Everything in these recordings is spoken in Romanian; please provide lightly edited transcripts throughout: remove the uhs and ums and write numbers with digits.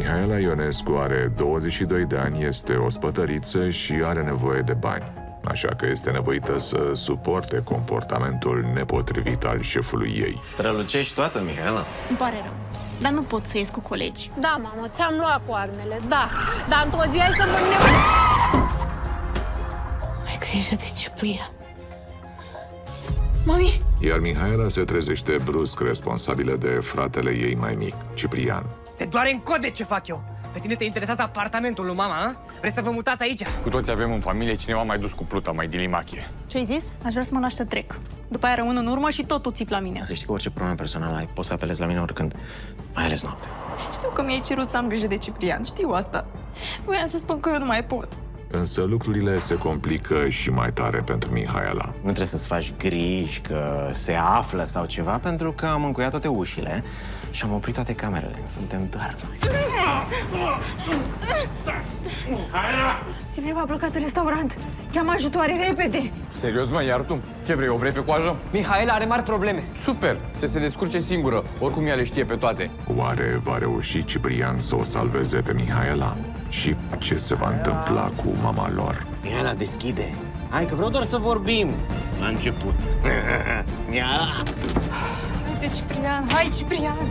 Mihaela Ionescu are 22 de ani, este ospătăriță și are nevoie de bani. Așa că este nevoită să suporte comportamentul nepotrivit al șefului ei. Strălucești toată, Mihaela. Îmi pare rău, dar nu pot să ies cu colegi. Da, mamă, ți-am luat cu armele, da. Dar într-o zi ai să mă Ai grijă de Ciprian. Mami! Iar Mihaela se trezește brusc responsabilă de fratele ei mai mic, Ciprian. Te doare în cod de ce fac eu. Pe tine te interesează apartamentul lui mama, a? Vrei să vă mutați aici? Cu toți avem în familie cineva mai dus cu pluta, mai dilimache. Ce-ai zis? Aș vrea să mă lași să trec. După aia rămân în urmă și tot tu țipi la mine. Să știi că orice problemă personală ai, poți să apelezi la mine oricând, mai ales noapte. Știu că mi-ai cerut să am grijă de Ciprian, știu asta. Voiam să spun că eu nu mai pot. Însă lucrurile se complică și mai tare pentru Mihaela. Nu trebuie să-ți faci griji că se află sau ceva, pentru că am încuiat toate ușile și am oprit toate camerele. Suntem doar noi. Silviu a blocat în restaurant. Cheamă ajutoare repede. Serios, mă, iar tu? Ce vrei, o vrei pe coajă? Mihaela are mari probleme. Super, să se descurce singură. Oricum ea le știe pe toate. Oare va reuși Ciprian să o salveze pe Mihaela? Și ce se va întâmpla cu mama lor? Mihaela, deschide. Hai că vreau doar să vorbim. La început. Mihaela! Haide, Ciprian, hai, Ciprian!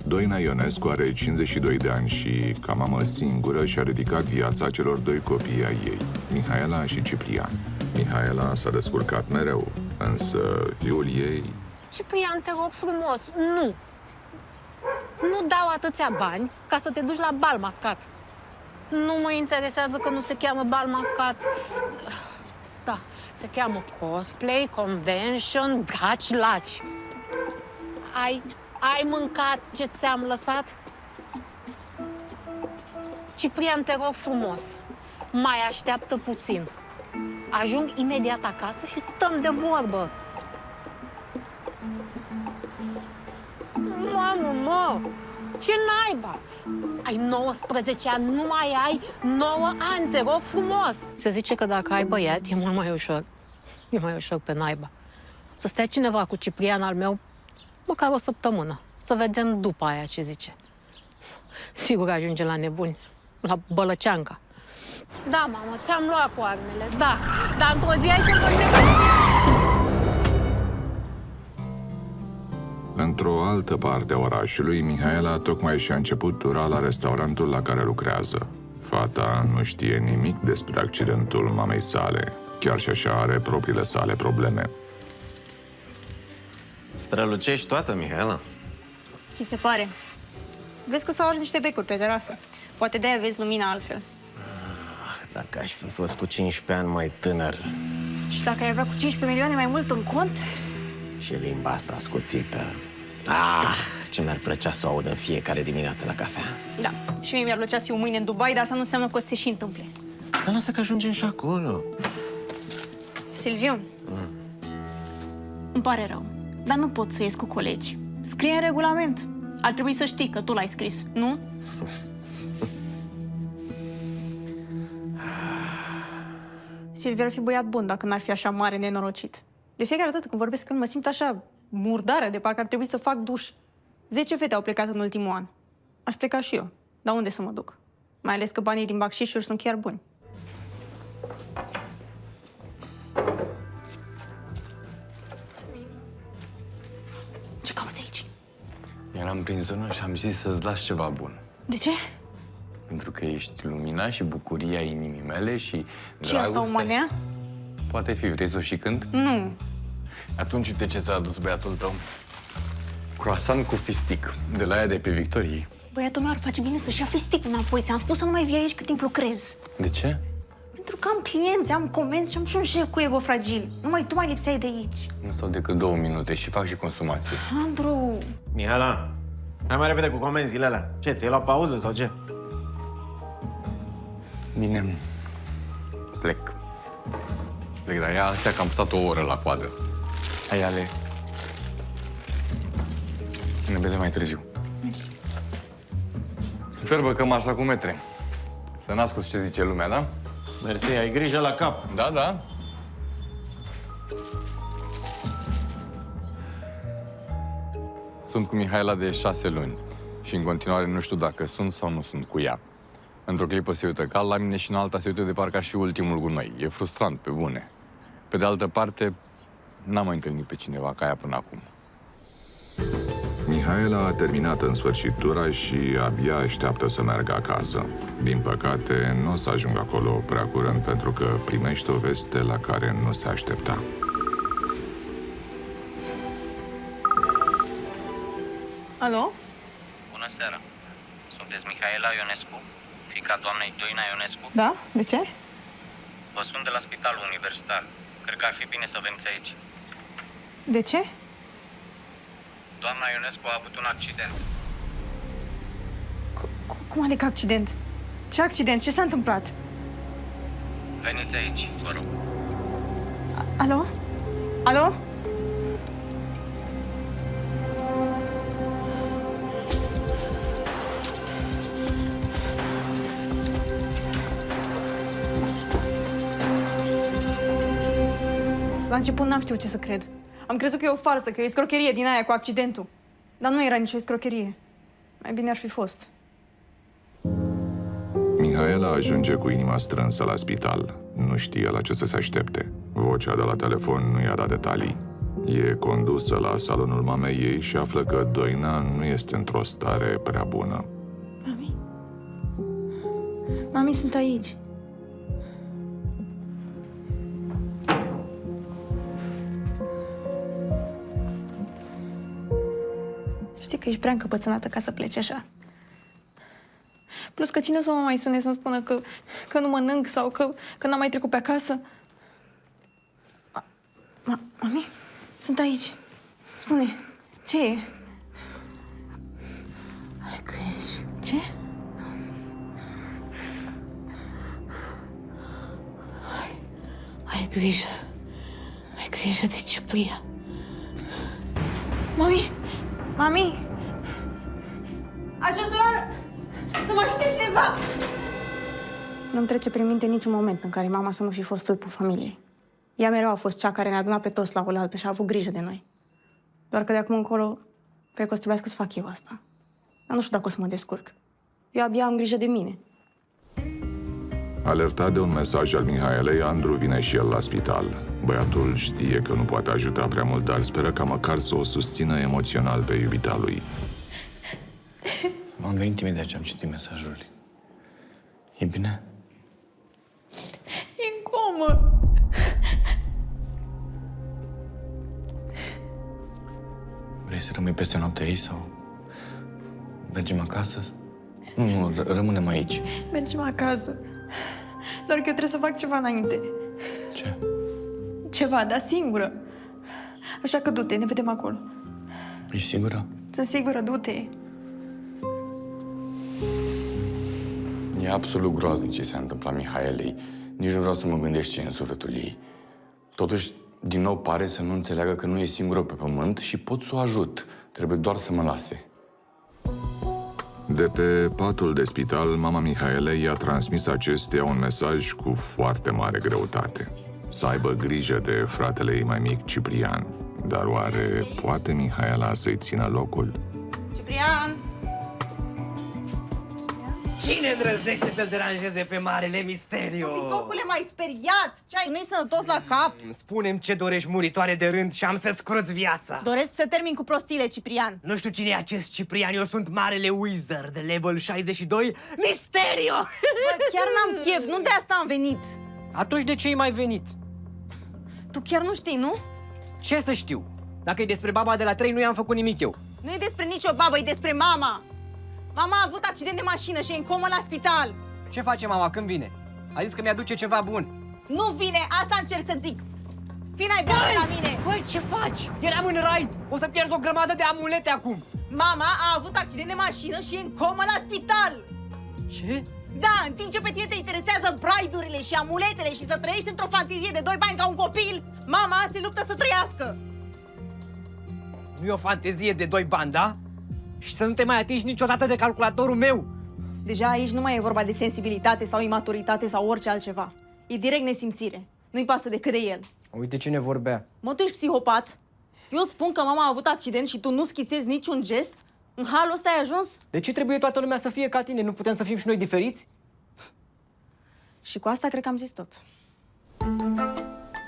Doina Ionescu are 52 de ani și, ca mamă singură, și-a ridicat viața celor doi copii ai ei, Mihaela și Ciprian. Mihaela s-a descurcat mereu, însă fiul ei... Ciprian, te rog frumos, nu. Nu dau atâția bani ca să te duci la bal mascat. Nu mă interesează că nu se cheamă bal mascat. Da, se cheamă cosplay, convention, draci-laci. Ai mâncat ce ți-am lăsat? Ciprian, te rog frumos, mai așteaptă puțin. Ajung imediat acasă și stăm de vorbă. Mamă, mă, ce naiba? Ai 19 ani, nu mai ai 9 ani, te rog frumos. Se zice că dacă ai băiat, e mult mai ușor. E mai ușor pe naiba. Să stea cineva cu Ciprian al meu măcar o săptămână. Să vedem după aia ce zice. Sigur ajunge la nebuni, la bălăceanca. Da, mamă, ți-am luat cu armele, da. Dar într-o zi ai să mă... Într-o altă parte a orașului, Mihaela tocmai și-a început tura la restaurantul la care lucrează. Fata nu știe nimic despre accidentul mamei sale. Chiar și așa are propriile sale probleme. Strălucești toată, Mihaela. Ți se pare? Vezi că s-au ars niște becuri pe terasă. Poate de-aia vezi lumina altfel. Dacă aș fi fost cu 15 ani mai tânăr Și dacă ai avea cu 15 milioane mai mult în cont? și limba asta ascuțită, ce mi-ar plăcea să o aud în fiecare dimineață la cafea. Da, și mie mi-ar plăcea să fiu mâine în Dubai, dar asta nu înseamnă că o să se și întâmple. Dar lasă că ajungem și acolo. Silviu, îmi pare rău, dar nu pot să ies cu colegi. Scrie în regulament. Ar trebui să știi că tu l-ai scris, nu? Silviu ar fi băiat bun dacă n-ar fi așa mare nenorocit. De fiecare dată când vorbesc cu el, mă simt așa murdară, de parcă ar trebui să fac duș. 10 fete au plecat în ultimul an. Aș pleca și eu. Dar unde să mă duc? Mai ales că banii din bacșișuri sunt chiar buni. Ce cauți aici? Eram prin zonă și am zis să-ți las ceva bun. De ce? Pentru că ești lumina și bucuria inimii mele și Ce asta, o manea? Poate fi, vrei să o și cânt? Nu. Atunci uite ce ți-a adus băiatul tău. Croissant cu fistic, de la aia de pe Victoriei. Băiatul meu ar face bine să-și ia fisticul înapoi. Ți-am spus să nu mai vii aici cât timp lucrez. De ce? Pentru că am clienți, am comenzi și am și un șef cu ego fragil. Numai tu mai lipseai de aici. Nu stau decât 2 minute și fac și consumație. Andru! Mihaela, hai mai repede cu comenzile alea. Ce, ți-ai luat pauză sau ce? Bine, plec. Plec, dar ea astea că am stat o oră la coadă. Hai, Ale. Ne vedem mai târziu. Mersi. Superbă cămașa cu metre. Să n-asculți ce zice lumea, da? Mersi, ai grijă la cap. Da, da. Sunt cu Mihaela de 6 luni și în continuare nu știu dacă sunt sau nu sunt cu ea. Într-o clipă se uită cal la mine și în alta se uită de parcă aș fi ultimul gunoi. E frustrant, pe bune. Pe de altă parte, n-am mai întâlnit pe cineva ca ea până acum. Mihaela a terminat în sfârșit tura și abia așteaptă să meargă acasă. Din păcate, nu o să ajungă acolo prea curând pentru că primește o veste la care nu se aștepta. Alo? Bună seara! Sunteți Mihaela Ionescu, fiica doamnei Doina Ionescu? Da? De ce? Vă sunt de la Spitalul Universitar. Cred că ar fi bine să veniți aici. De ce? Doamna Ionescu a avut un accident. Cum adică accident? Ce accident? Ce s-a întâmplat? Veniți aici, vă rog. Alo? Alo? La început n-am știut ce să cred. Am crezut că e o farsă, că e o escrocherie din aia cu accidentul. Dar nu era nicio escrocherie. Mai bine ar fi fost. Mihaela ajunge cu inima strânsă la spital. Nu știe la ce să se aștepte. Vocea de la telefon nu i-a dat detalii. E condusă la salonul mamei ei și află că Doina nu este într-o stare prea bună. Mami? Mami, sunt aici. Știi că ești prea încăpățânată ca să pleci așa. Plus că cine să mă mai sune să-mi spună că nu mănânc sau că n-am mai trecut pe acasă? Mami, sunt aici. Spune, ce e? Ai grijă. Ce? Ai grijă. Ai grijă de Ciprian. Mami! Mami! Ajutor! Să mă ajute cineva! Nu-mi trece prin minte niciun moment în care mama să nu fi fost stâlpul familiei. Ea mereu a fost cea care ne-a adunat pe toți la oaltă și a avut grijă de noi. Doar că de acum încolo, cred că o să trebuiască să fac eu asta. Dar nu știu dacă o să mă descurc. Eu abia am grijă de mine. Alertat de un mesaj al Mihaelei, Andru vine și el la spital. Băiatul știe că nu poate ajuta prea mult, dar speră ca măcar să o susțină emoțional pe iubita lui. M-am venit imediat ce am citit mesajul. E bine? E în comă! Vrei să rămâi peste noaptea aici sau mergem acasă? Nu, rămânem aici. Mergem acasă. Doar că eu trebuie să fac ceva înainte. Ce? Ceva, dar singură. Așa că du-te, ne vedem acolo. Ești sigură? Sunt sigură, du-te. E absolut groaznic ce s-a întâmplat Mihaelei. Nici nu vreau să mă gândesc ce e în sufletul ei. Totuși, din nou pare să nu înțeleagă că nu e singură pe pământ și pot să o ajut. Trebuie doar să mă lase. De pe patul de spital, mama Mihaelei i-a transmis acesteia un mesaj cu foarte mare greutate. Să aibă grijă de fratele ei mai mic, Ciprian. Dar oare poate Mihaela să-i țină locul? Ciprian! Cine îndrăznește să-l deranjeze pe Marele Misteriu? Pitocule, m-ai speriat! Ce ai, nu-i sănătos la cap? Spune-mi ce dorești, muritoare de rând, și am să-ți cruț viața. Doresc să termin cu prostiile, Ciprian. Nu știu cine e acest Ciprian, eu sunt Marele Wizard, de level 62, Misterio! Bă, chiar n-am chef, nu de asta am venit. Atunci de ce ai mai venit? Tu chiar nu știi, nu? Ce să știu? Dacă e despre baba de la 3, nu i-am făcut nimic eu. Nu e despre nicio babă, e despre mama. Mama a avut accident de mașină și e în comă la spital. Ce face mama când vine? A zis că mi-aduce ceva bun. Nu vine, asta încerc să zic. Fii mai bună la mine. Băi, ce faci? Eram în raid. O să pierd o grămadă de amulete acum. Mama a avut accident de mașină și e în comă la spital. Ce? Da, în timp ce pe tine te interesează braidurile și amuletele și să trăiești într-o fantezie de 2 bani ca un copil, mama se luptă să trăiască. Nu e o fantezie de doi bani, da? Și să nu te mai atingi niciodată de calculatorul meu. Deja aici nu mai e vorba de sensibilitate sau imaturitate sau orice altceva. E direct nesimțire. Nu-i pasă decât de el. Uite cine vorbea. Mă, tu ești psihopat? Eu îți spun că mama a avut accident și tu nu schițezi niciun gest? În halul ăsta ai ajuns? De ce trebuie toată lumea să fie ca tine? Nu putem să fim și noi diferiți? Și cu asta cred că am zis tot.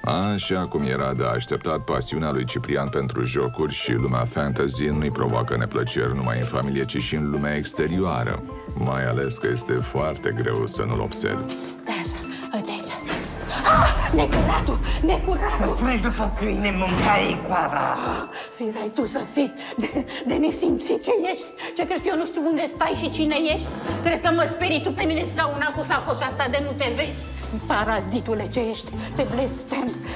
Așa cum era de așteptat, pasiunea lui Ciprian pentru jocuri și lumea fantasy nu-i provoacă neplăceri numai în familie, ci și în lumea exterioară. Mai ales că este foarte greu să nu-l observi. Stai așa, uite aici. Necuratul! Necuratul! Să strângi după câine, mâncai coada! Firai tu să fii de nesimțit ce ești? Ce crezi că eu nu știu unde stai și cine ești? Crezi că mă sperii tu pe mine să dau una cu sacoșa asta de nu te vezi? Parazitule ce ești,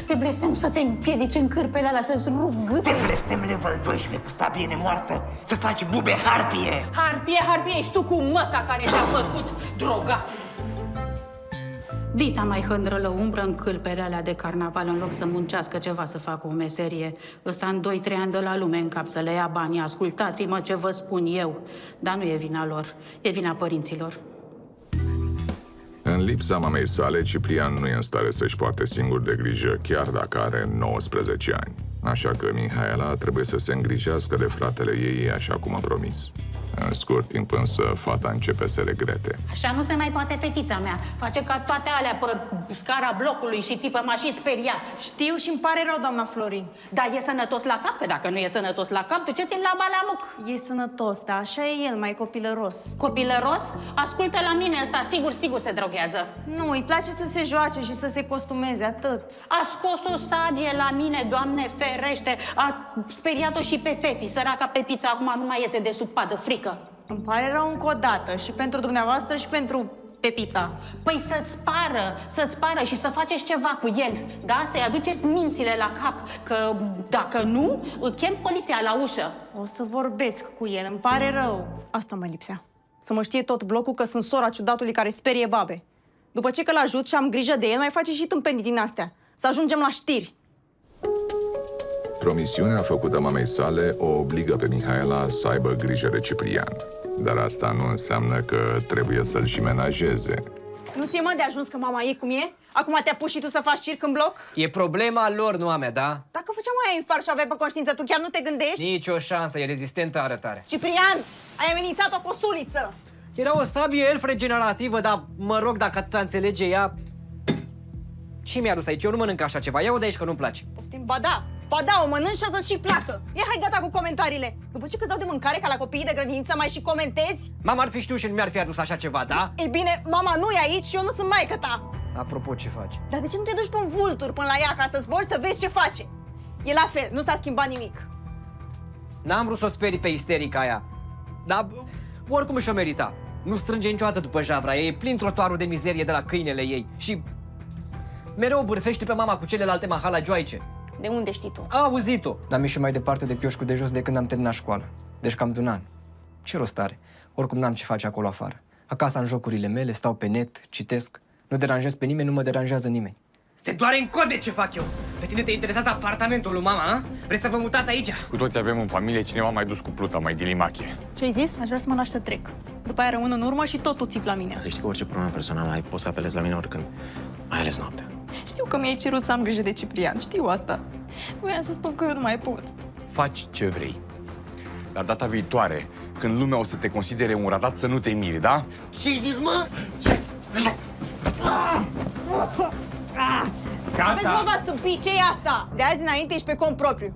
te blestem să te împiedici în cârpele alea, să-ți rup gâtul. Te blestem level 12 cu sabie nemoartă, să faci bube harpie! Harpie, ești tu cu măca care te-a făcut droga. Dita mai hândră umbră în câlpele alea de carnaval în loc să muncească ceva, să facă o meserie. Ăsta în 2-3 ani de la lume în cap să le ia banii. Ascultați-mă ce vă spun eu. Dar nu e vina lor, e vina părinților. În lipsa mamei sale, Ciprian nu e în stare să-și poarte singur de grijă, chiar dacă are 19 ani. Așa că Mihaela trebuie să se îngrijească de fratele ei, așa cum a promis. În scurt timp însă, fata începe să regrete. Așa nu se mai poate, fetița mea. Face ca toate alea pe scara blocului și țipă mașini speriat. Știu și îmi pare rău, doamna Florin. Dar e sănătos la cap? Că dacă nu e sănătos la cap, duceți-l la balamuc. E sănătos, dar așa e el, mai copilăros. Copilăros? Ascultă la mine ăsta, sigur se droghează. Nu, îi place să se joace și să se costumeze, atât. A scos o sabie la mine, Doamne ferește. A speriat-o și pe Pepi. Săraca Pepița acum nu mai iese de sub padă, frică. Îmi pare rău încă o dată, și pentru dumneavoastră și pentru Pepița. Păi să-ți pară și să faceți ceva cu el, da? Să-i aduceți mințile la cap, că dacă nu, chem poliția la ușă. O să vorbesc cu el, îmi pare rău. Asta mă lipsea. Să mă știe tot blocul că sunt sora ciudatului care sperie babe. După ce că l-ajut și am grijă de el, mai face și tâmpenii din astea. Să ajungem la știri. Promisiunea făcută mamei sale o obligă pe Mihaela să aibă grijă de Ciprian. Dar asta nu înseamnă că trebuie să-l și menajeze. Nu ți-e, mă, de ajuns că mama e cum e? Acum te-a pus și tu să faci circ în bloc? E problema lor, nu a mea, da? Dacă făceam aia infart și o aveai pe conștiință, tu chiar nu te gândești? Nici o șansă, e rezistentă arătare. Ciprian, ai amenințat-o cu o suliță! Era o sabie elf regenerativă, dar mă rog, dacă atâta înțelege ea... Ce mi-a dus aici? Eu nu mănânc așa ceva. Ia-o de aici că nu-mi place. Poftim, ba da, o mănânci și o să-ți și placă. Ia, hai, gata cu comentariile. După ce că-ți dau de mâncare ca la copiii de grădiniță, mai și comentezi? Mama ar fi știut și nu mi-ar fi adus așa ceva, da? Ei bine, mama nu e aici și eu nu sunt maică ta. Apropo, ce faci? Dar de ce nu te duci pe un vultur până la ea ca să zbori să vezi ce face? E la fel, nu s-a schimbat nimic. N-am vrut să o sperii pe isterica aia. Dar oricum și-o merita. Nu strânge niciodată după javra ei, e plin trotuarul de mizerie de la câinele ei. Și mereu o bârfește pe mama cu celelalte mahalagioaice. De unde știi tu? A auzit-o. Dar mi-e și mai departe de pioșcul de jos de când am terminat școala. Deci cam de un an. Ce rost are? Oricum n-am ce face acolo afară. Acasă am jocurile mele, stau pe net, citesc. Nu deranjez pe nimeni, nu mă deranjează nimeni. Te doare în cod de ce fac eu! Pe tine te interesează apartamentul lui mama, a? Vrei să vă mutați aici? Cu toți avem în familie cineva mai dus cu pluta, mai dilimache. Ce ai zis? Aș vrea să mă lași să trec. După aia rămân în urmă și tot tu țipi la mine. Să știi că orice problemă personală ai, poți să apelezi la mine oricând, mai ales noaptea. Știu că mi-ai cerut să am grijă de Ciprian, știu asta. Voiam să spun că eu nu mai pot. Faci ce vrei. La data viitoare, când lumea o să te considere un ratat, să nu te miri, da? Ce-ai zis, mă? Aveți, mă, v-a stâmpit, ce-i asta? De azi înainte ești pe cont propriu.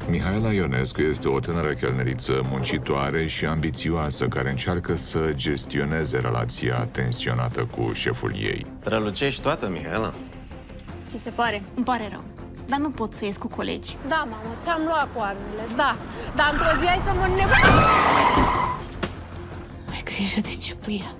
Mihaela Ionescu este o tânără chelneriță muncitoare și ambițioasă care încearcă să gestioneze relația tensionată cu șeful ei. Strălucești toată, Mihaela. Ți se pare? Îmi pare rău. Dar nu pot să ies cu colegi. Da, mamă, ți-am luat coarnele, da. Dar într-o zi ai să mă nebunești. Ai grijă de Ciprian.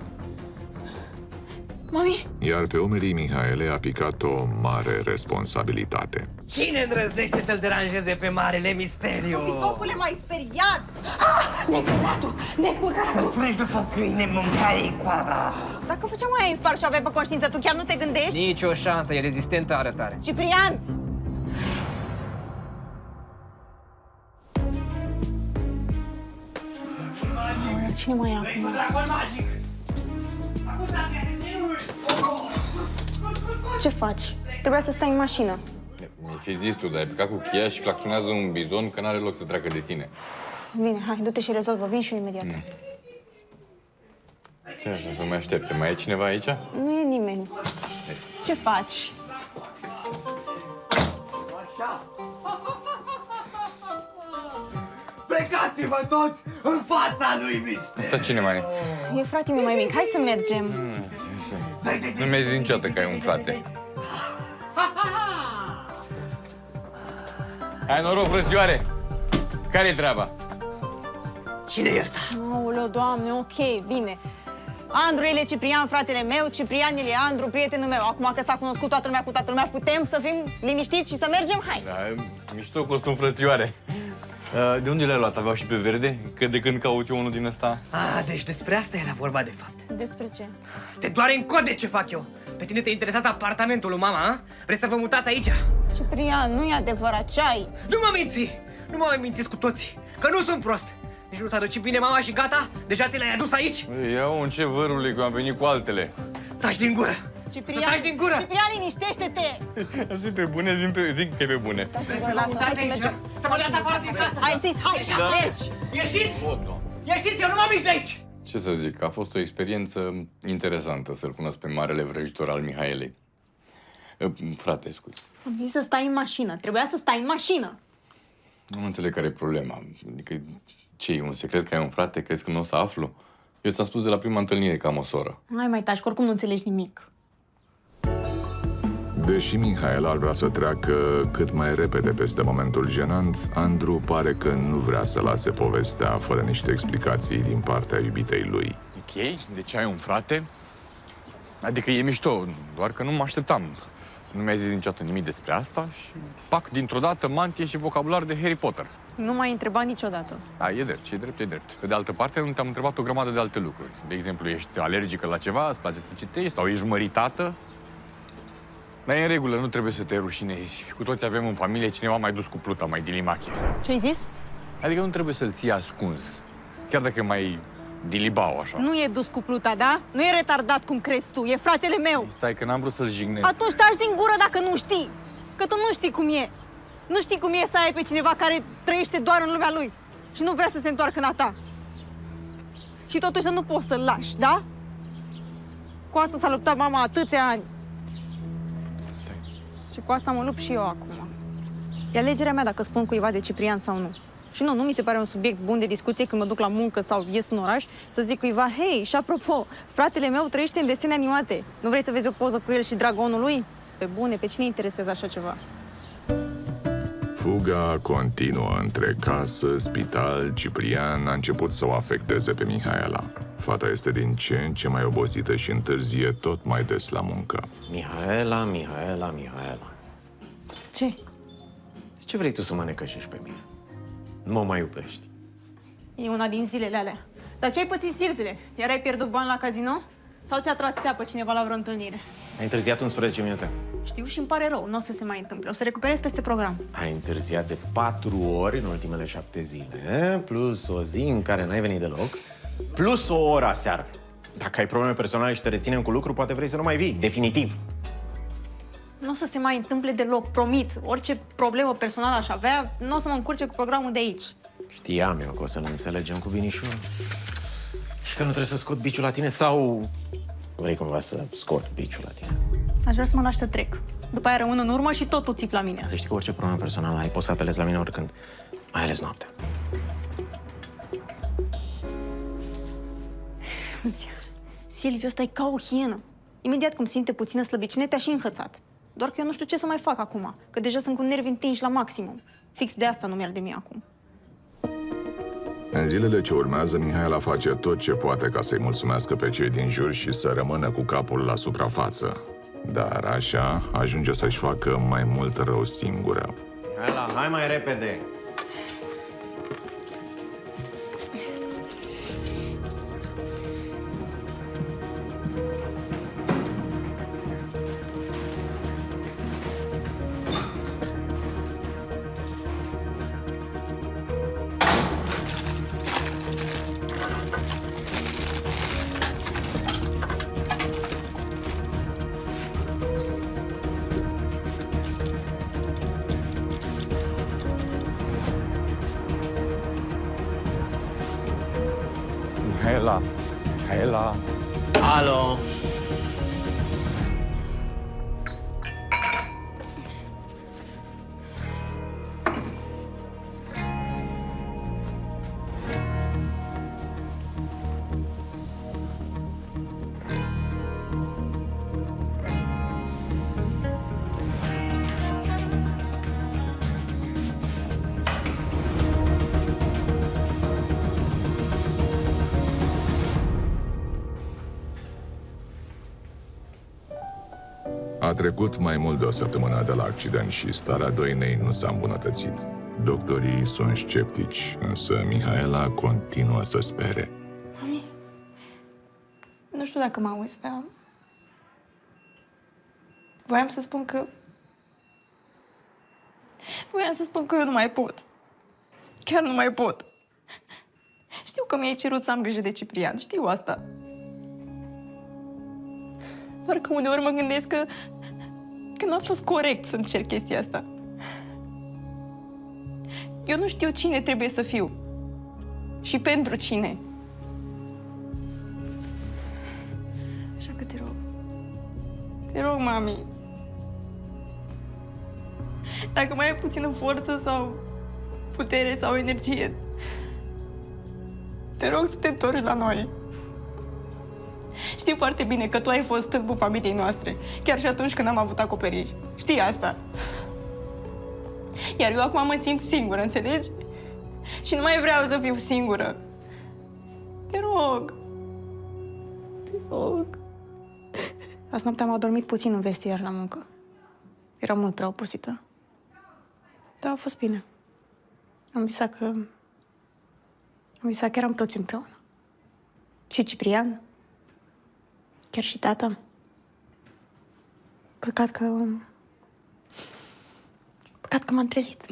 Mami? Iar pe umerii Mihaelei a picat o mare responsabilitate. Cine îndrăznește să-l deranjeze pe Marele Misteriu? Pitopule, m-ai speriat! Să spunești după câine, mâncai coada! Dacă făceam aia infarct și aveai pe conștiință, tu chiar nu te gândești? Nici o șansă, e rezistentă arătare. Ciprian! Cine mai e acum? Ce faci? Trebuia să stai în mașină. Mi-ai fi zis tu, dar ai plecat cu cheia și claxonează un bizon că n-are loc să treacă de tine. Bine, hai, du-te și rezolvă. Vin și eu imediat. Ce așa, să mă aștepte? Mai e cineva aici? Nu e nimeni. Ce faci? Plecați-vă toți în fața lui Mister! Asta cine mai e? E frate meu mai mic. Hai să mergem. Nu mi-ai zis niciodată că ai un frate. Hai noroc, frățioare! Care-i treaba? Cine e ăsta? Aoleu, Doamne, ok, bine. Andru, el e Ciprian, fratele meu, Ciprian, el e Andru, prietenul meu. Acum că s-a cunoscut toată lumea cu toată lumea, putem să fim liniștiți și să mergem? Hai! Da, mișto costum, frățioare. De unde le-ai luat? Aveau și pe verde? Că de când caut eu unul din ăsta? Deci despre asta era vorba de fapt. Despre ce? Te doare în cod de ce fac eu. Pe tine te interesează apartamentul lui mama, a? Vrei să vă mutați aici? Ciprian, nu e adevărat, ce ai? Nu mă minți! Nu mă mai mințiți cu toții, că nu sunt prost. Nici nu te-a răcit bine mama și gata? Deja ți l-ai adus aici? Iau în ce vărule, că am venit cu altele. Taci din gură! Ciprian, Să taci din gură! Ciprian, liniștește-te! Zic pe bune, zic că e pe bune. Taci din Vrei gură, să vă lasă, hai mutați să aici? mergem. Să mă dați afară din casă! Hai, zis, hai, mergi! Ieșiți! O, Doamne. Ieșiți, eu nu mă mișc de aici! Ce să zic, a fost o experiență interesantă să-l cunosc pe marele vrăjitor al Mihaelei. Frate, scuze. Am zis să stai în mașină, trebuia să stai în mașină. Nu înțeleg care e problema. Adică, ce e un secret că ai un frate? Crezi că nu o să aflu? Eu ți-am spus de la prima întâlnire că am o soră. Hai mai taci, că oricum nu înțelegi nimic. Deși Mihaela ar vrea să treacă cât mai repede peste momentul jenant, Andru pare că nu vrea să lase povestea fără niște explicații din partea iubitei lui. Ok, deci ai un frate? Adică e mișto, doar că nu mă așteptam. Nu mi-ai zis niciodată nimic despre asta și pac, dintr-o dată, mantie și vocabular de Harry Potter. Nu m-ai întrebat niciodată. Da, e drept, e drept. Pe de altă parte, nu te-am întrebat o grămadă de alte lucruri. De exemplu, ești alergică la ceva, îți place să citești, sau ești măritată? Dar e în regulă, nu trebuie să te rușinezi. Cu toți avem în familie cineva mai dus cu pluta, mai dilimache. Ce-ai zis? Adică nu trebuie să-l ții ascuns, chiar dacă e mai dilibau așa. Nu e dus cu pluta, da? Nu e retardat cum crezi tu, e fratele meu. Stai, că n-am vrut să-l jignesc. Atunci taci din gură dacă nu știi. Că tu nu știi cum e. Nu știi cum e să ai pe cineva care trăiește doar în lumea lui și nu vrea să se întoarcă în a ta. Și totuși nu poți să-l lași, da? Cu asta s-a luptat mama atâția ani. Și cu asta mă lupt și eu acum. E alegerea mea dacă spun cuiva de Ciprian sau nu. Și nu mi se pare un subiect bun de discuție când mă duc la muncă sau ies în oraș să zic cuiva, hei, și apropo, fratele meu trăiește în desene animate. Nu vrei să vezi o poză cu el și dragonul lui? Pe bune, pe cine interesează așa ceva? Fuga continuă între casă, spital, Ciprian a început să o afecteze pe Mihaela. Fata este din ce în ce mai obosită și întârzie tot mai des la muncă. Mihaela. Ce? Ce vrei tu să mă necăjești pe mine? Nu mă mai iubești. E una din zilele alea. Dar ce ai pățit, Silvile? Iar ai pierdut bani la casino? Sau ți-a tras țeapă cineva la vreo întâlnire? Ai întârziat 11 minute. Știu și îmi pare rău, nu o să se mai întâmple. O să recuperez peste program. Ai întârziat de 4 ori în ultimele 7 zile, plus o zi în care n-ai venit deloc, plus o oră aseară. Dacă ai probleme personale și te reținem cu lucru, poate vrei să nu mai vii, definitiv. Nu o să se mai întâmple deloc, promit. Orice problemă personală aș avea, nu o să mă încurce cu programul de aici. Știam eu că o să ne înțelegem cu Vinișor. Și că nu trebuie să scot biciul la tine sau vrei cumva să scot biciul la tine? Aș vrea să mă lași să trec. După aia rămân în urmă și tot tu țipi la mine. Să știi că orice problemă personală ai, poți să apelezi la mine oricând, mai ales noaptea. Silviu, ăsta e ca o hienă. Imediat cum simte puțină slăbiciune, te-a și înhățat. Doar că eu nu știu ce să mai fac acum, că deja sunt cu nervi întinși la maximum. Fix de asta nu merg de mie acum. În zilele ce urmează, Mihaela face tot ce poate ca să-i mulțumească pe cei din jur și să rămână cu capul la suprafață. Dar așa ajunge să-și facă mai mult rău singură. Mihaela, hai mai repede! Mihaela, Mihaela. Alo! A trecut mai mult de o săptămână de la accident și starea doinei nu s-a îmbunătățit. Doctorii sunt sceptici, însă Mihaela continuă să spere. Mami, nu știu dacă mă auzi, dar... Voiam să spun că eu nu mai pot. Chiar nu mai pot. Știu că mi-ai cerut să am grijă de Ciprian, știu asta. Doar că uneori mă gândesc că nu a fost corect să-mi cer chestia asta. Eu nu știu cine trebuie să fiu. Și pentru cine. Așa că te rog. Te rog, mami. Dacă mai ai puțină forță sau putere sau energie, te rog să te întorci la noi. Știu foarte bine că tu ai fost stâlpul familiei noastre, chiar și atunci când am avut acoperiș. Știi asta. Iar eu acum mă simt singură, înțelegi? Și nu mai vreau să fiu singură. Te rog. Te rog. Azi noaptea am adormit puțin în vestiar la muncă. Eram mult prea obosită. Dar a fost bine. Am visat că eram toți împreună. Și Ciprian. Chiar și tata. Păcat că m-am trezit.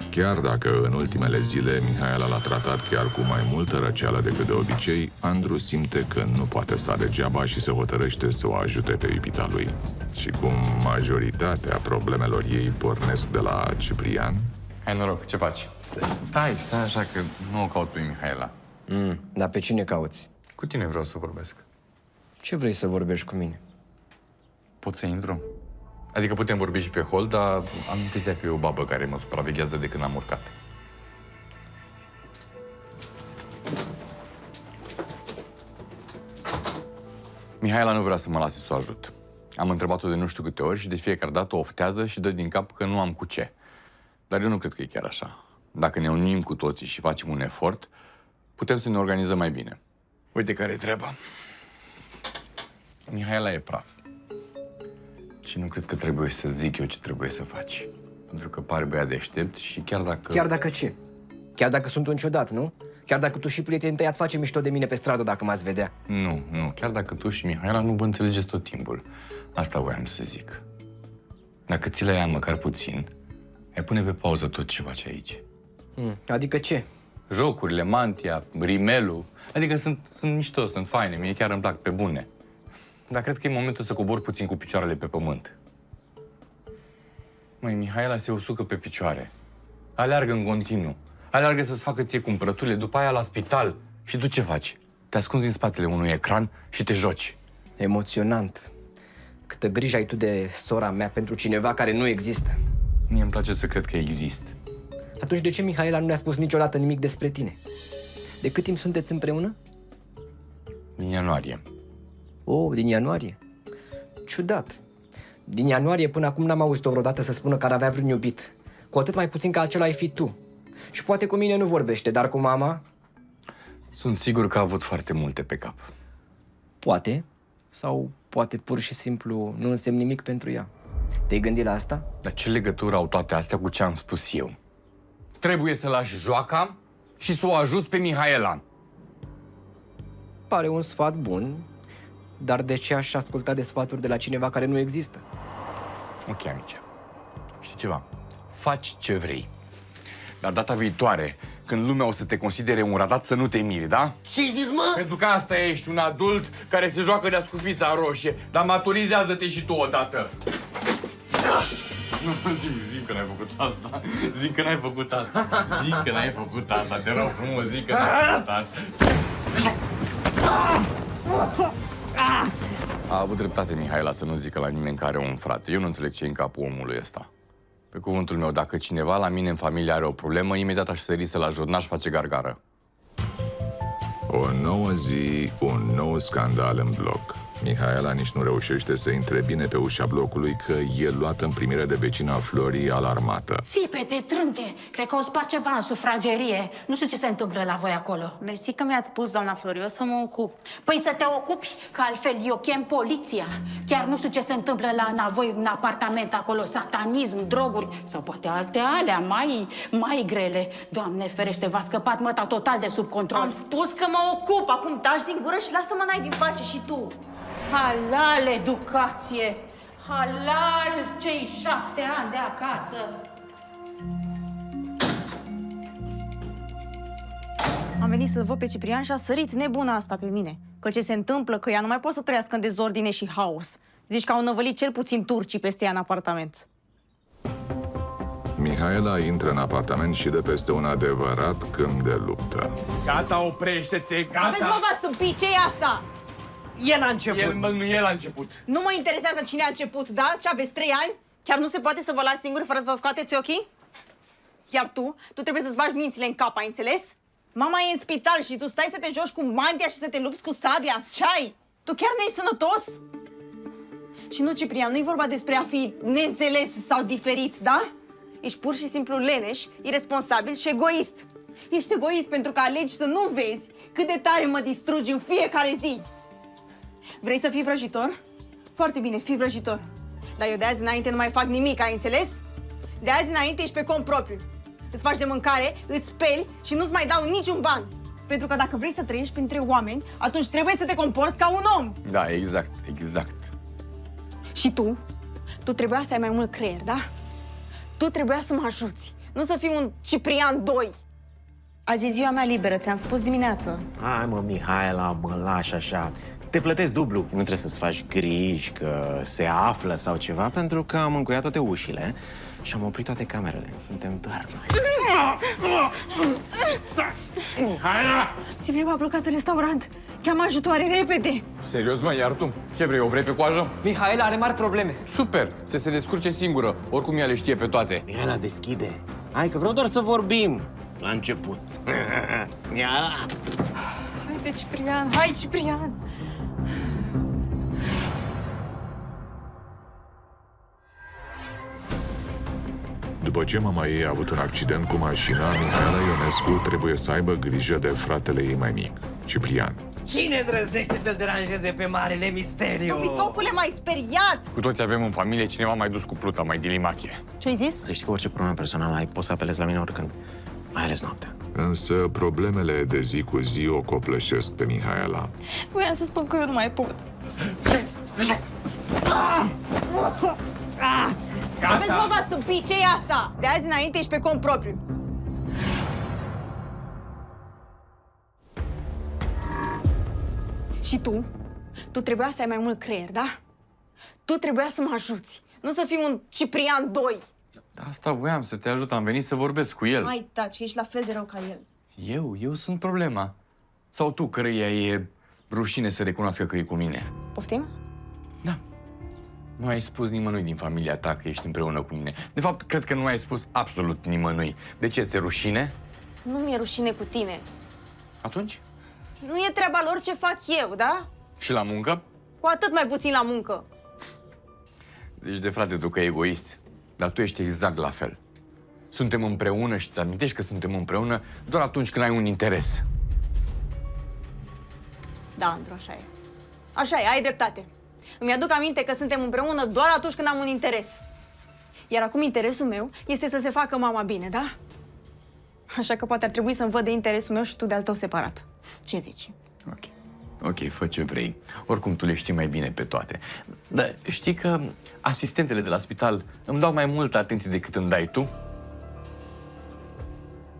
Chiar dacă în ultimele zile Mihaela l-a tratat chiar cu mai multă răceală decât de obicei, Andru simte că nu poate sta degeaba și se hotărăște să o ajute pe iubita lui. Și cum majoritatea problemelor ei pornesc de la Ciprian... Hai noroc, ce faci? Stai așa că nu o caut pe Mihaela. Dar pe cine cauți? Cu tine vreau să vorbesc. Ce vrei să vorbești cu mine? Pot să intru? Adică putem vorbi și pe hol, dar am impresia că e o babă care mă supraveghează de când am urcat. Mihaela nu vrea să mă lase să o ajut. Am întrebat-o de nu știu câte ori și de fiecare dată o oftează și dă din cap că nu am cu ce. Dar eu nu cred că e chiar așa. Dacă ne unim cu toții și facem un efort, putem să ne organizăm mai bine. Uite care e treaba. Mihaela e praf. Și nu cred că trebuie să zic eu ce trebuie să faci. Pentru că pare băiat deștept și chiar dacă... Chiar dacă ce? Chiar dacă sunt un ciudat, nu? Chiar dacă tu și prietenii tăi ați face mișto de mine pe stradă dacă m-ați vedea. Nu. Chiar dacă tu și Mihaela nu vă înțelegeți tot timpul. Asta voiam să zic. Dacă ți le ia măcar puțin, ai pune pe pauză tot ce faci aici. Adică ce? Jocurile, mantia, rimelul. Adică sunt mișto, sunt faine, mie chiar îmi plac pe bune. Dar cred că e momentul să cobor puțin cu picioarele pe pământ. Măi, Mihaela se usucă pe picioare. Aleargă în continuu. Aleargă să-ți facă ție cumpărăturile, după aia la spital. Și tu ce faci? Te ascunzi în spatele unui ecran și te joci. Emoționant. Câtă grijă ai tu de sora mea pentru cineva care nu există. Mie îmi place să cred că există. Atunci de ce Mihaela nu ne-a spus niciodată nimic despre tine? De cât timp sunteți împreună? Din ianuarie. Oh, din ianuarie? Ciudat. Din ianuarie până acum n-am auzit-o vreodată să spună că ar avea vreun iubit. cu atât mai puțin ca acela ai fi tu. Și poate cu mine nu vorbește, dar cu mama, Sunt sigur că a avut foarte multe pe cap. poate. Sau poate pur și simplu nu însemn nimic pentru ea. Te-ai gândit la asta? Dar ce legătură au toate astea cu ce am spus eu? Trebuie să lași joaca și să o ajuți pe Mihaela. Pare un sfat bun, dar de ce aș asculta de sfaturi de la cineva care nu există? Ok, amice. Știi ceva? Faci ce vrei. Dar data viitoare, când lumea o să te considere un ratat, să nu te miri, da? Ce zis, mă? Pentru că asta ești, un adult care se joacă de-a scufița roșie. Dar maturizează-te și tu odată. Nu, zi că n-ai făcut asta. Zi că n-ai făcut asta. Zi că n-ai făcut asta. Te rog frumos, zi că n-ai făcut asta. A avut dreptate Mihaela să nu zică la nimeni că are un frate. Eu nu înțeleg ce e în capul omului ăsta. Pe cuvântul meu, dacă cineva la mine în familie are o problemă, imediat aș sări să-l ajut, n-aș face gargară. O nouă zi, un nou scandal în bloc. Mihaela nici nu reușește să intre bine pe ușa blocului că e luată în primire de vecina Florii alarmată. Țipete, trânte, cred că o spart ceva în sufragerie. Nu știu ce se întâmplă la voi acolo. Mersi că mi-ați spus, doamna Flori, o să mă ocup. Păi să te ocupi, că altfel eu chem poliția. Chiar nu știu ce se întâmplă la voi în apartament acolo, satanism, droguri sau poate alte alea mai grele. Doamne ferește, v-a scăpat măta total de sub control. Am spus că mă ocup, acum taci din gură și lasă-mă n-ai din pace și tu. Halal educație! Halal cei 7 ani de acasă! Am venit să-l văd pe Ciprian și a sărit nebuna asta pe mine. Că ce se întâmplă, că ea nu mai poate să trăiască în dezordine și haos. Zici că au năvălit cel puțin turcii peste ea în apartament. Mihaela intră în apartament și dă peste un adevărat câmp de luptă. Gata, oprește-te, Aveți, gata! mă, v-a stâmpit, ce e asta? El a început. Nu el a început. Nu mă interesează cine a început, da? Ce aveți 3 ani? Chiar nu se poate să vă las singuri fără să vă scoateți ochii? Iar tu trebuie să-ți bagi mințile în cap, ai înțeles? Mama e în spital și tu stai să te joci cu mantia și să te lupți cu sabia. Ce-ai? Tu chiar nu ești sănătos? Și nu, Ciprian, nu-i vorba despre a fi neînțeles sau diferit, da? Ești pur și simplu leneș, irresponsabil și egoist. Ești egoist pentru că alegi să nu vezi cât de tare mă distrugi în fiecare zi. Vrei să fii vrăjitor? Foarte bine, fii vrăjitor. Dar eu de azi înainte nu mai fac nimic, ai înțeles? De azi înainte ești pe cont propriu. Îți faci de mâncare, îți speli și nu-ți mai dau niciun ban. Pentru că dacă vrei să trăiești printre oameni, atunci trebuie să te comporți ca un om. Da, exact. Și tu trebuia să ai mai mult creier, da? Tu trebuia să mă ajuți, nu să fii un Ciprian 2. Azi e ziua mea liberă, ți-am spus dimineață. Hai mă, Mihaela, mă lași așa. Te plătesc dublu. Nu trebuie să-ți faci griji că se află sau ceva, pentru că am încuiat toate ușile și am oprit toate camerele. Suntem doar noi. Mihaela! Silvia m-a blocat în restaurant. Cheamă ajutoare repede. Serios, mă, iar tu? Ce vrei, o vrei pe coajă? Mihaela are mari probleme. Super, să se descurce singură. Oricum ea le știe pe toate. Mihaela, deschide. Hai că vreau doar să vorbim. La început. Mihaela! Haide, Ciprian, hai, Ciprian. După ce mama ei a avut un accident cu mașina, Mihaela Ionescu trebuie să aibă grijă de fratele ei mai mic, Ciprian. Cine îndrăznește să-l deranjeze pe marele misteriu? Topitopule, m-ai speriat! Cu toți avem în familie cineva mai dus cu pluta, mai dilimache. Ce-ai zis? Să știi că orice problemă personală ai, poți să apelezi la mine oricând. Mai ales noaptea. Însă problemele de zi cu zi o copleșesc pe Mihaela. Voiam să spun că eu nu mai pot. Aveți, mă, v-a stâmpit, ce e asta? De azi înainte ești pe cont propriu. Și tu trebuia să ai mai mult creier, da? Tu trebuia să mă ajuți, nu să fii un Ciprian 2. Da, asta voiam să te ajut, am venit să vorbesc cu el. Hai, taci, ești la fel de rău ca el. Eu sunt problema. Sau tu, căreia e rușine să recunoască că e cu mine. Poftim? Da. Nu ai spus nimănui din familia ta că ești împreună cu mine. De fapt, cred că nu ai spus absolut nimănui. De ce, ți-e rușine? Nu mi-e rușine cu tine. Atunci? Nu e treaba lor ce fac eu, da? Și la muncă? Cu atât mai puțin la muncă. Zici de frate tu că e egoist. Dar tu ești exact la fel. Suntem împreună și îți amintești că suntem împreună doar atunci când ai un interes. Da, Andru, așa e. Așa e, ai dreptate. Îmi aduc aminte că suntem împreună doar atunci când am un interes. Iar acum interesul meu este să se facă mama bine, da? Așa că poate ar trebui să-mi văd de interesul meu și tu de-al tău separat. Ce zici? Ok, fă ce vrei. Oricum, tu le știi mai bine pe toate. Dar știi că asistentele de la spital îmi dau mai multă atenție decât îmi dai tu?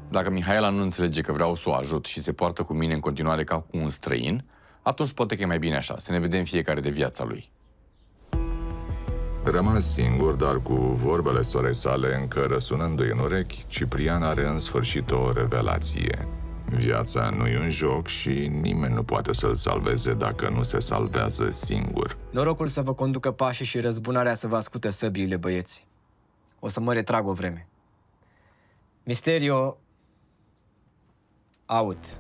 Dacă Mihaela nu înțelege că vreau să o ajut și se poartă cu mine în continuare ca cu un străin, atunci poate că e mai bine așa, să ne vedem fiecare de viața lui. Rămas singur, dar cu vorbele sorei sale încă răsunându-i în urechi, Ciprian are în sfârșit o revelație. Viața nu e un joc și nimeni nu poate să-l salveze dacă nu se salvează singur. Norocul să vă conducă pașii și răzbunarea să vă ascute săbiile, băieți. O să mă retrag o vreme. Misterio... out.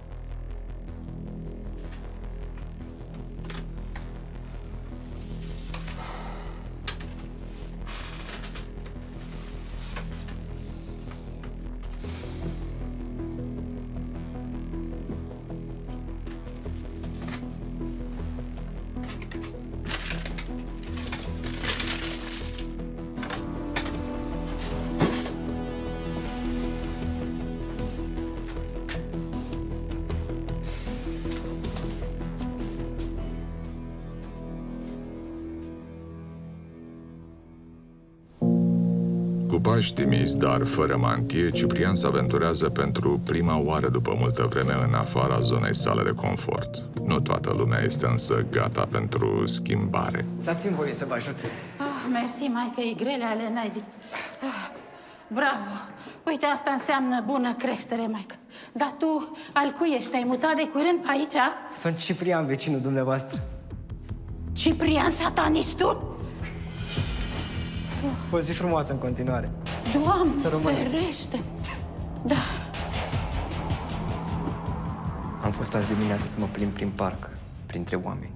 Cu pași timizi, dar fără mantie, Ciprian se aventurează pentru prima oară după multă vreme în afara zonei sale de confort. Nu toată lumea este însă gata pentru schimbare. Dați-mi voie să vă ajut. Mersi, maică, e grele ale naibii. Bravo! Uite, asta înseamnă bună creștere, maică. Dar tu, al cui ești? Te-ai mutat de curând aici? Sunt Ciprian, vecinul dumneavoastră. Ciprian Satanistul? O zi frumoasă în continuare. Doamne, Să rămână. ferește! Da. Am fost azi dimineață să mă plimb prin parc, printre oameni.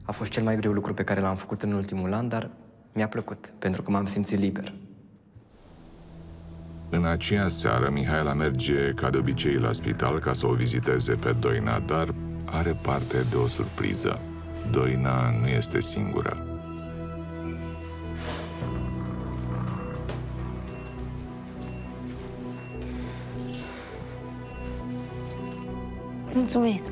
A fost cel mai greu lucru pe care l-am făcut în ultimul an, dar mi-a plăcut, pentru că m-am simțit liber. În aceea seară, Mihaela merge ca de obicei la spital ca să o viziteze pe Doina, dar are parte de o surpriză. Doina nu este singură. Mulțumesc.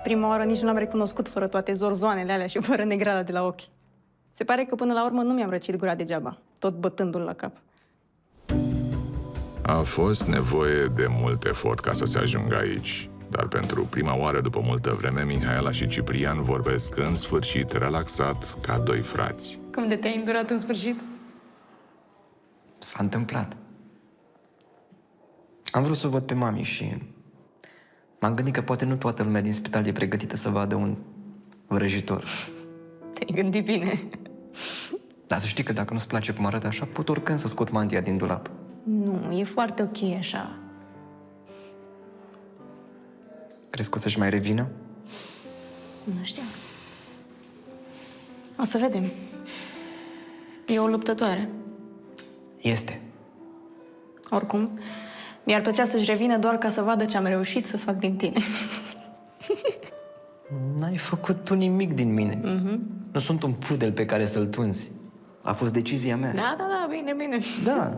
Prima oară nici nu l-am recunoscut fără toate zorzoanele alea și fără negrala de la ochi. Se pare că până la urmă nu mi-am răcit gura degeaba, tot bătându-l la cap. A fost nevoie de mult efort ca să se ajungă aici. Dar pentru prima oară după multă vreme, Mihaela și Ciprian vorbesc în sfârșit relaxat ca doi frați. Cum de te-ai îndurat în sfârșit? S-a întâmplat. Am vrut să o văd pe mami și m-am gândit că poate nu toată lumea din spital e pregătită să vadă un vrăjitor. Te-ai gândit bine. Dar să știi că dacă nu-ți place cum arată așa, pot oricând să scot mantia din dulap. Nu, e foarte ok așa. Crezi că o să-și mai revină? Nu știu. O să vedem. E o luptătoare. Este. Oricum, mi-ar plăcea să-și revină doar ca să vadă ce am reușit să fac din tine. N-ai făcut tu nimic din mine. Nu sunt un pudel pe care să-l tunzi. A fost decizia mea. Da, bine, bine. Da.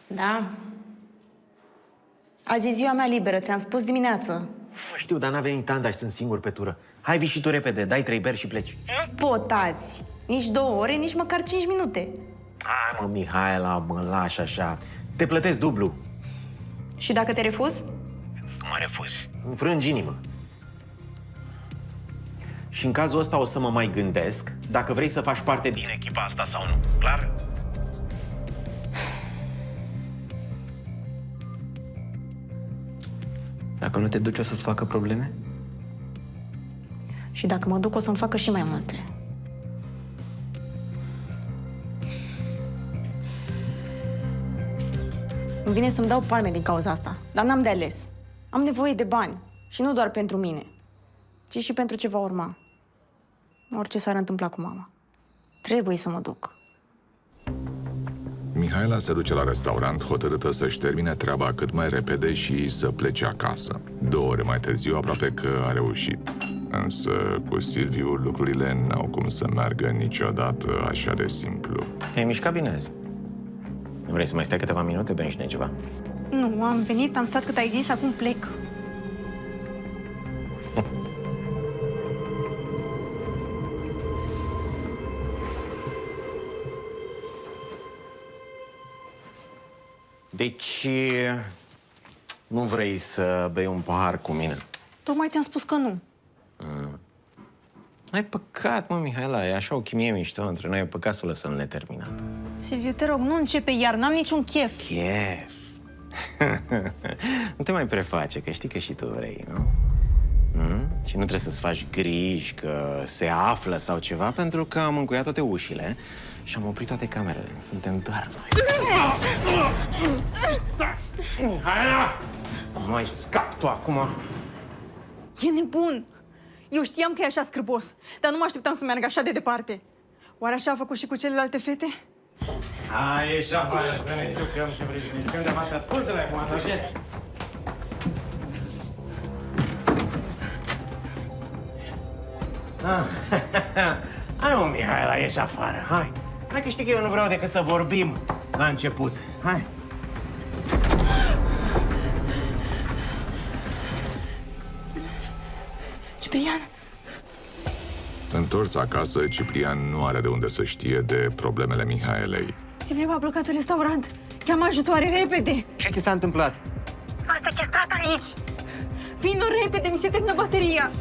Da. Azi e ziua mea liberă, ți-am spus dimineață. Știu, dar n-a venit Anda și sunt singur pe tură. Hai, vii și tu repede, dai 3 beri și pleci. Nu pot azi. Nici 2 ore, nici măcar 5 minute. Hai, mă, Mihaela, mă lași așa. Te plătesc dublu. Și dacă te refuz? Cum mă refuzi? Înfrângi inima. Și în cazul ăsta o să mă mai gândesc dacă vrei să faci parte din echipa asta sau nu. Clar? Dacă nu te duci, o să-ți facă probleme? Și dacă mă duc, o să-mi facă și mai multe. vine să-mi dau palme din cauza asta, dar n-am de ales. Am nevoie de bani și nu doar pentru mine, ci și pentru ce va urma. Orice s-ar întâmpla cu mama. Trebuie să mă duc. Mihaela se duce la restaurant, hotărâtă să-și termine treaba cât mai repede și să plece acasă. 2 ore mai târziu, aproape că a reușit. Însă, cu Silviu, lucrurile n-au cum să meargă niciodată așa de simplu. Te-ai mișcat bine azi. Nu vrei să mai stai câteva minute, bem și noi ceva? Nu, am venit, am stat cât ai zis, acum plec. Deci, nu vrei să bei un pahar cu mine? Tocmai ți-am spus că nu. Ai păcat, mă, Mihaela, e așa o chimie mișto între noi, e păcat să o lăsăm neterminată. Silviu, te rog, nu începe iar, n-am niciun chef. Chef! Nu te mai preface, că știi că și tu vrei, nu? Și nu trebuie să-ți faci griji că se află sau ceva, pentru că am încuiat toate ușile și am oprit toate camerele. Suntem doar noi. Mihaela! Nu mai scap tu acum! E nebun! Eu știam că e așa scârbos, dar nu mă așteptam să meargă așa de departe. Oare așa a făcut și cu celelalte fete? Hai, ieși afară, să ne jucăm și vrei să ne jucăm de față. Ascultă-le acum, așa. Hai, mă, Mihaela, ieși afară, hai. Hai că știi că eu nu vreau decât să vorbim la început. Hai. Ciprian! Întors acasă, Ciprian nu are de unde să știe de problemele Mihaelei. Silviu a blocat în restaurant. Cheamă ajutoare repede! Ce ți s-a întâmplat? Asta e cat aici! Vino repede, mi se termină bateria!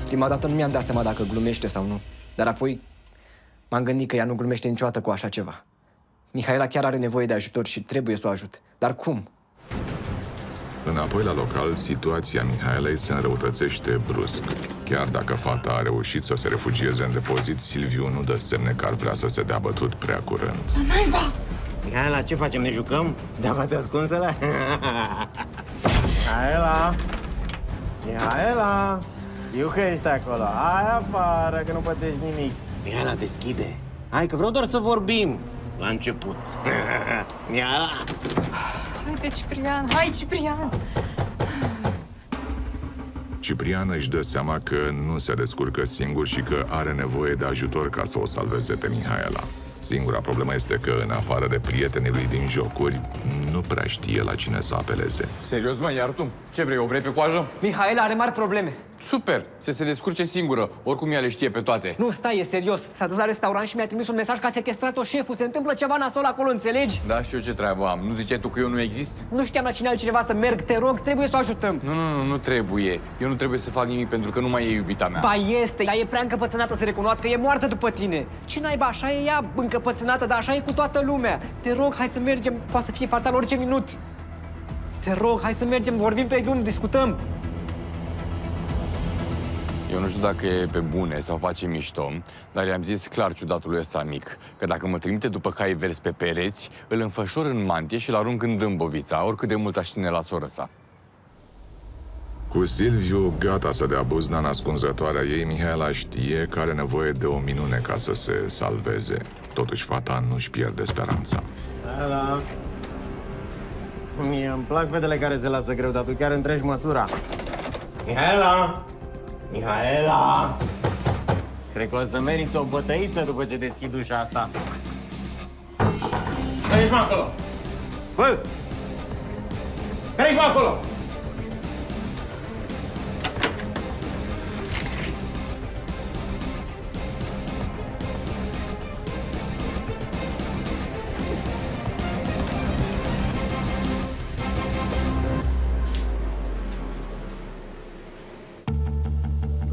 Prima dată nu mi-am dat seama dacă glumește sau nu. Dar apoi m-am gândit că ea nu glumește niciodată cu așa ceva. Mihaela chiar are nevoie de ajutor și trebuie să o ajut. Dar cum? Înapoi la local, situația Mihaelei se înrăutățește brusc. Chiar dacă fata a reușit să se refugieze în depozit, Silviu nu dă semne că ar vrea să se dea bătut prea curând. La naiba! Mihaela, ce facem? Ne jucăm? De-a ascunsele? Mihaela! Mihaela! Eu că ești acolo. Hai afară, că nu pătești nimic. Mihaela, deschide. Hai, că vreau doar să vorbim. La început. Mihaela! Haide, Ciprian! Hai, Ciprian! Ciprian își dă seama că nu se descurcă singur și că are nevoie de ajutor ca să o salveze pe Mihaela. Singura problemă este că, în afară de prietenii lui din jocuri, nu prea știe la cine să apeleze. Serios, mă, iar tu? Ce vrei, o vrei pe coajă? Mihaela are mari probleme. Super! Să se descurce singură. Oricum ea le știe pe toate. Nu, stai, e serios. S-a dus la restaurant și mi-a trimis un mesaj că a sequestrat-o șeful. Se întâmplă ceva nasol acolo, înțelegi? Da, și eu ce treabă am? Nu ziceai tu că eu nu exist? Nu știam la cine altcineva să merg. Te rog, trebuie să o ajutăm. Nu trebuie. Eu nu trebuie să fac nimic pentru că nu mai e iubita mea. Ba este, ea e prea încăpățânată să recunoască, e moartă după tine. Ce naiba, așa e ea încăpățânată, dar așa e cu toată lumea. Te rog, hai să mergem, poate să fie fatal orice minut. Te rog, hai să mergem, vorbim pe drum, discutăm. Eu nu știu dacă e pe bune sau face mișto, dar i-am zis clar ciudatului ăsta mic că dacă mă trimite după cai verzi pe pereți, îl înfășor în mantie și îl arunc în dâmbovița, oricât de mult aș ține la soră sa. Cu Silviu gata să dea buzna în ascunzătoarea ei, Mihaela știe că are nevoie de o minune ca să se salveze. Totuși, fata nu-și pierde speranța. Da. Mie îmi plac fetele care se lasă greu, dar tu chiar întregi măsura. Mihaela! Mihaela! Cred că o să meriți o bătăită după ce deschid ușa asta. Care ești, mă, acolo? Bă! Care ești, mă, acolo?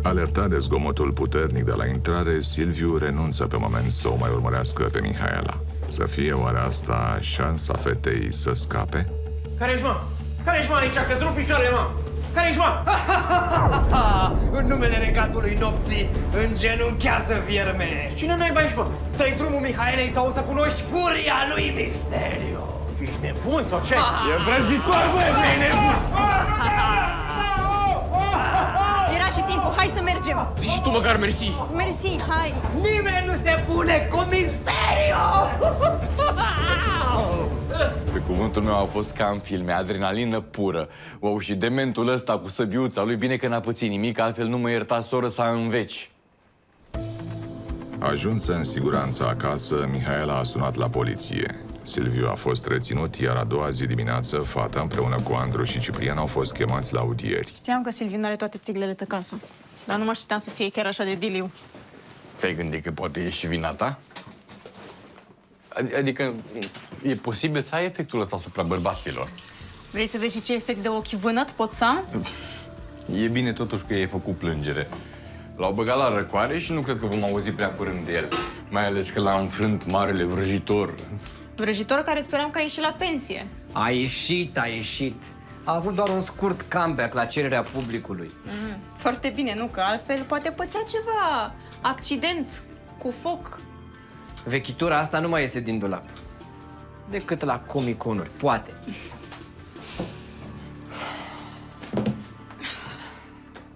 Alertat de zgomotul puternic de la intrare, Silviu renunță pe moment să o mai urmărească pe Mihaela. Să fie oare asta șansa fetei să scape? Care ești, mă? Care ești, mă, aici? Că-ți rup picioarele, mă! Care ești, mă? În numele regatului nopții, îngenunchează, vierme! Cine naiba ești, mă? Dă-i drumul Mihaelei sau o să cunoști furia lui Misterio! Ești nebun sau ce? E vrăjitor, băi, e nebun! Era și timpul, hai să mergem! Și tu măcar mersi! Mersi, hai! Nimeni nu se pune cu Misterio! Pe cuvântul meu a fost ca în filme, adrenalină pură. Wow, și dementul ăsta cu săbiuța lui, bine că n-a pățit nimic, altfel nu mă ierta soră sa în veci. Ajunsă în siguranță acasă, Mihaela a sunat la poliție. Silviu a fost reținut, iar a doua zi dimineață, fata împreună cu Andru și Ciprian au fost chemați la audieri. Știam că Silviu nu are toate țiglele pe casă, dar nu mă așteptam să fie chiar așa de diliu. Te-ai gândit că poate e și vina ta? Adică e posibil să ai efectul ăsta asupra bărbaților. Vrei să vezi și ce efect de ochi vânăt pot să am? E bine totuși că i-ai făcut plângere. L-au băgat la răcoare și nu cred că vom auzi prea curând de el. Mai ales că l-a înfrânt marele vrăjitor. Vrăjitor care speram că a ieșit la pensie. A ieșit. A avut doar un scurt comeback la cererea publicului. Foarte bine, nu? Că altfel poate pățea ceva accident cu foc. Vechitura asta nu mai iese din dulap. Decât la comiconuri, poate.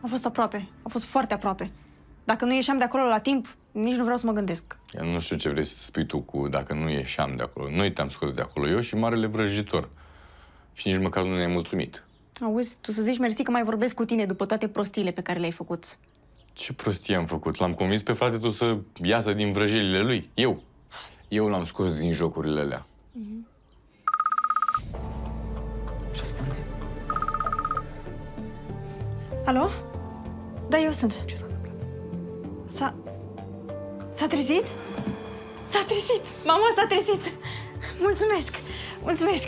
A fost aproape, a fost foarte aproape. Dacă nu ieșeam de acolo la timp, nici nu vreau să mă gândesc. Eu nu știu ce vrei să spui tu cu dacă nu ieșeam de acolo. Noi te-am scos de acolo, eu și marele vrăjitor. Și nici măcar nu ne-ai mulțumit. Auzi, tu să zici mersi că mai vorbesc cu tine după toate prostiile pe care le-ai făcut. Ce prostie am făcut? L-am convins pe frate tu să iasă din vrăjelile lui. Eu l-am scos din jocurile alea. Răspunde. Alo? Da, eu sunt. Ce s-a întâmplat? S-a trezit? S-a trezit! Mama s-a trezit! Mulțumesc! Mulțumesc!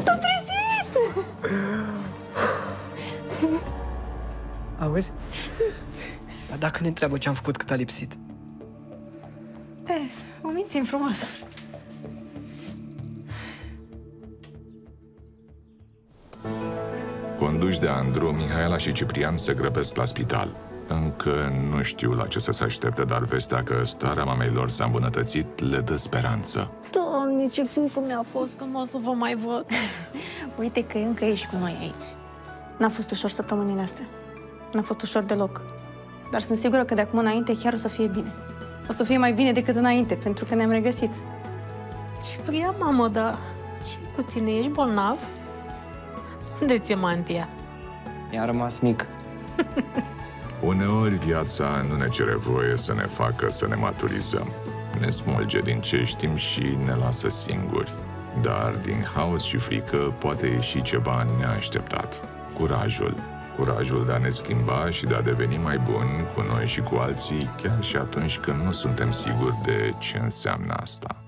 S-a trezit! Auzi? Dar dacă ne întreabă ce am făcut cât a lipsit? O mințim frumos. Conduși de Andru, Mihaela și Ciprian se grăbesc la spital. Încă nu știu la ce să se aștepte, dar vestea că starea mamei lor s-a îmbunătățit le dă speranță. Doamne, ce frică mi-a fost că nu o să vă mai văd. Uite că încă ești cu noi aici. N-a fost ușor săptămânile astea. N-a fost ușor deloc. Dar sunt sigură că de acum înainte chiar o să fie bine. O să fie mai bine decât înainte, pentru că ne-am regăsit. Ciprian, mamă, dar ce cu tine? Ești bolnav? Unde ți-e mantia? I-a rămas mic. Uneori viața nu ne cere voie să ne facă să ne maturizăm. Ne smulge din ce știm și ne lasă singuri. Dar din haos și frică poate ieși ceva neașteptat. Curajul de a ne schimba și de a deveni mai buni cu noi și cu alții, chiar și atunci când nu suntem siguri de ce înseamnă asta.